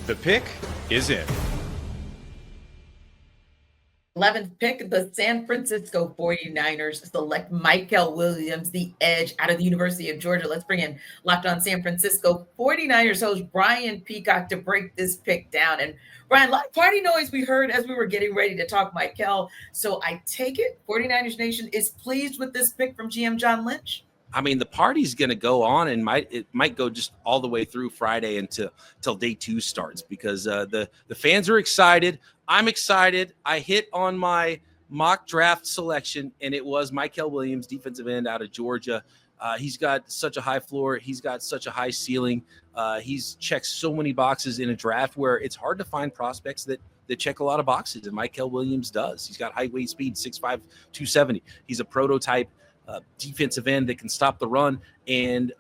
The pick is in. 11th pick, the San Francisco 49ers select Mykel Williams, the edge out of the University of Georgia. Let's bring in Locked On San Francisco 49ers host Brian Peacock to break this pick down. And Brian, a lot of party noise we heard as we were getting ready to talk Mykel. So I take it 49ers Nation is pleased with this pick from GM John Lynch? I mean, the party's going to go on and it might go just all the way through Friday until day 2 starts, because the fans are excited. I'm excited. I hit on my mock draft selection, and it was Mykel Williams, defensive end out of Georgia. He's got such a high floor. He's got such a high ceiling. He's checked so many boxes in a draft where it's hard to find prospects that check a lot of boxes, and Mykel Williams does. He's got height, weight, speed, 6'5", 270. He's a prototype defensive end that can stop the run, and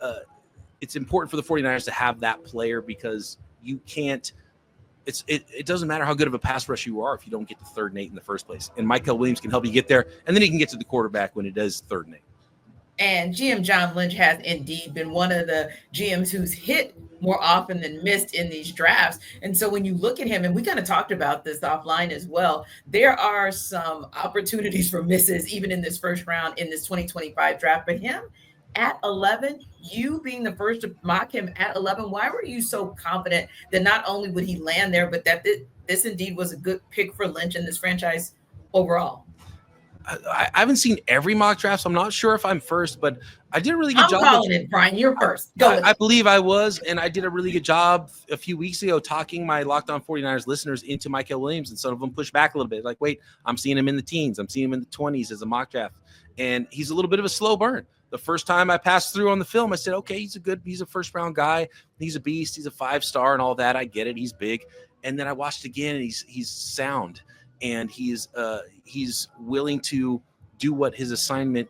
it's important for the 49ers to have that player, because you can't it doesn't matter how good of a pass rush you are if you don't get to 3rd and 8 in the first place. And Mykel Williams can help you get there, and then he can get to the quarterback when it is 3rd and 8. And GM John Lynch has indeed been one of the GMs who's hit more often than missed in these drafts. And so when you look at him, and we kind of talked about this offline as well, there are some opportunities for misses even in this first round in this 2025 draft. But him at 11, you being the first to mock him at 11, why were you so confident that not only would he land there, but that this indeed was a good pick for Lynch and this franchise overall? I haven't seen every mock draft, so I'm not sure if I'm first, but I did a really good job. I'm calling it, Brian. You're first. I believe I was, and I did a really good job a few weeks ago talking my Locked On 49ers listeners into Mykel Williams, and some of them pushed back a little bit. Like, wait, I'm seeing him in the teens. I'm seeing him in the 20s as a mock draft, and he's a little bit of a slow burn. The first time I passed through on the film, I said, okay, he's a first-round guy. He's a beast. He's a 5-star and all that. I get it. He's big. And then I watched again, and he's sound. And he's willing to do what his assignment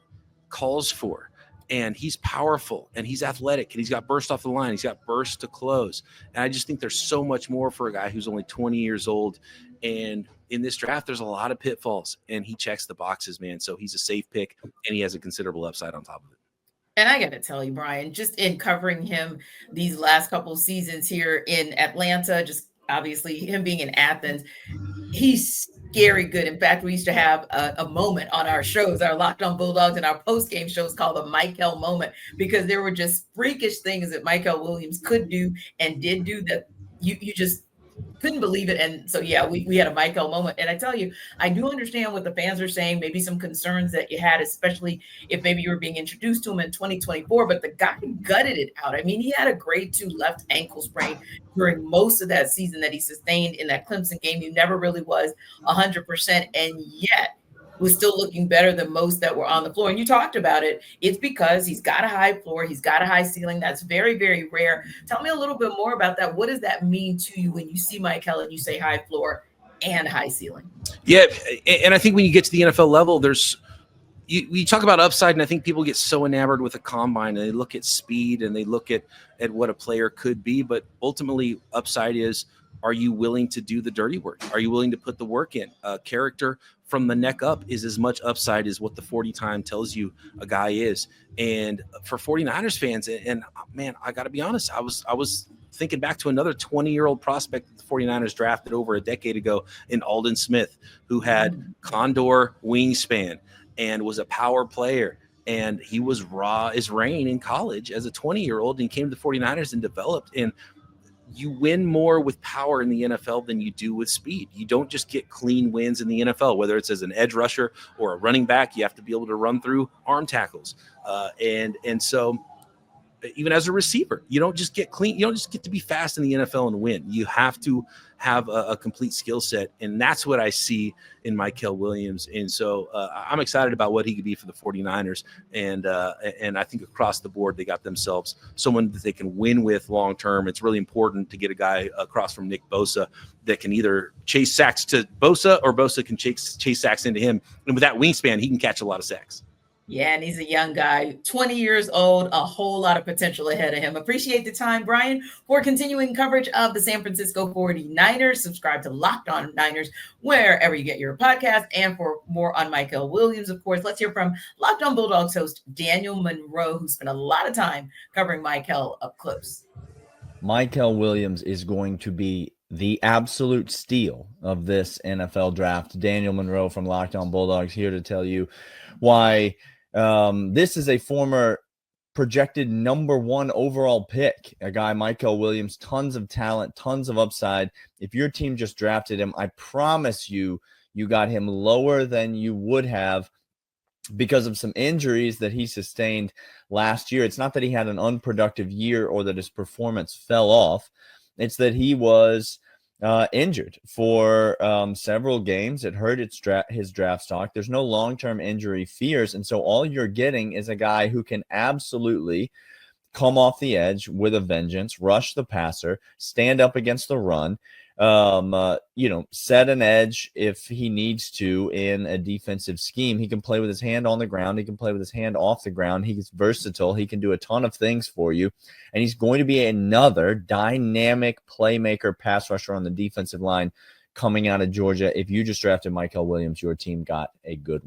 calls for. And he's powerful, and he's athletic, and he's got burst off the line. He's got burst to close. And I just think there's so much more for a guy who's only 20 years old. And in this draft, there's a lot of pitfalls, and he checks the boxes, man. So he's a safe pick, and he has a considerable upside on top of it. And I got to tell you, Brian, just in covering him these last couple of seasons here in Atlanta, just obviously him being in Athens, he's scary good. In fact, we used to have a moment on our shows, our Locked On Bulldogs and our post-game shows called the Mykel moment, because there were just freakish things that Mykel Williams could do and did do that you just couldn't believe it. And so, yeah, we had a Mykel moment. And I tell you, I do understand what the fans are saying, maybe some concerns that you had, especially if maybe you were being introduced to him in 2024, but the guy gutted it out. I mean, he had a grade 2 left ankle sprain during most of that season that he sustained in that Clemson game. He never really was 100%, and yet was still looking better than most that were on the floor. And you talked about it. It's because he's got a high floor. He's got a high ceiling. That's very, very rare. Tell me a little bit more about that. What does that mean to you when you see Mykel and you say high floor and high ceiling? Yeah, and I think when you get to the NFL level, you talk about upside, and I think people get so enamored with a combine, and they look at speed and they look at what a player could be. But ultimately, upside is, are you willing to do the dirty work? Are you willing to put the work in? Character from the neck up is as much upside as what the 40 time tells you a guy is. And for 49ers fans, and man, I got to be honest, I was thinking back to another 20-year-old prospect that the 49ers drafted over a decade ago in Aldon Smith, who had condor wingspan and was a power player. And he was raw as rain in college as a 20-year-old, and came to the 49ers and developed. And you win more with power in the NFL than you do with speed. You don't just get clean wins in the NFL, whether it's as an edge rusher or a running back. You have to be able to run through arm tackles. And so even as a receiver, you don't just get clean. You don't just get to be fast in the NFL and win. You have to have a complete skill set. And that's what I see in Mykel Williams. And so I'm excited about what he could be for the 49ers. And I think across the board, they got themselves someone that they can win with long-term. It's really important to get a guy across from Nick Bosa that can either chase sacks to Bosa, or Bosa can chase sacks into him. And with that wingspan, he can catch a lot of sacks. Yeah, and he's a young guy, 20 years old, a whole lot of potential ahead of him. Appreciate the time, Brian. For continuing coverage of the San Francisco 49ers, subscribe to Locked On Niners wherever you get your podcast. And for more on Mykel Williams, of course, let's hear from Locked On Bulldogs host Daniel Monroe, who spent a lot of time covering Mykel up close. Mykel Williams is going to be the absolute steal of this NFL draft. Daniel Monroe from Locked On Bulldogs here to tell you why this is a former projected number 1 overall pick, a guy, Mykel Williams, tons of talent, tons of upside. If your team just drafted him, I promise you, you got him lower than you would have because of some injuries that he sustained last year. It's not that he had an unproductive year or that his performance fell off. It's that he was injured for several games. It hurt his draft stock. There's no long-term injury fears. And so all you're getting is a guy who can absolutely come off the edge with a vengeance, rush the passer, stand up against the run, set an edge if he needs to in a defensive scheme. He can play with his hand on the ground. He can play with his hand off the ground. He's versatile. He can do a ton of things for you. And he's going to be another dynamic playmaker, pass rusher on the defensive line coming out of Georgia. If you just drafted Mykel Williams, your team got a good one.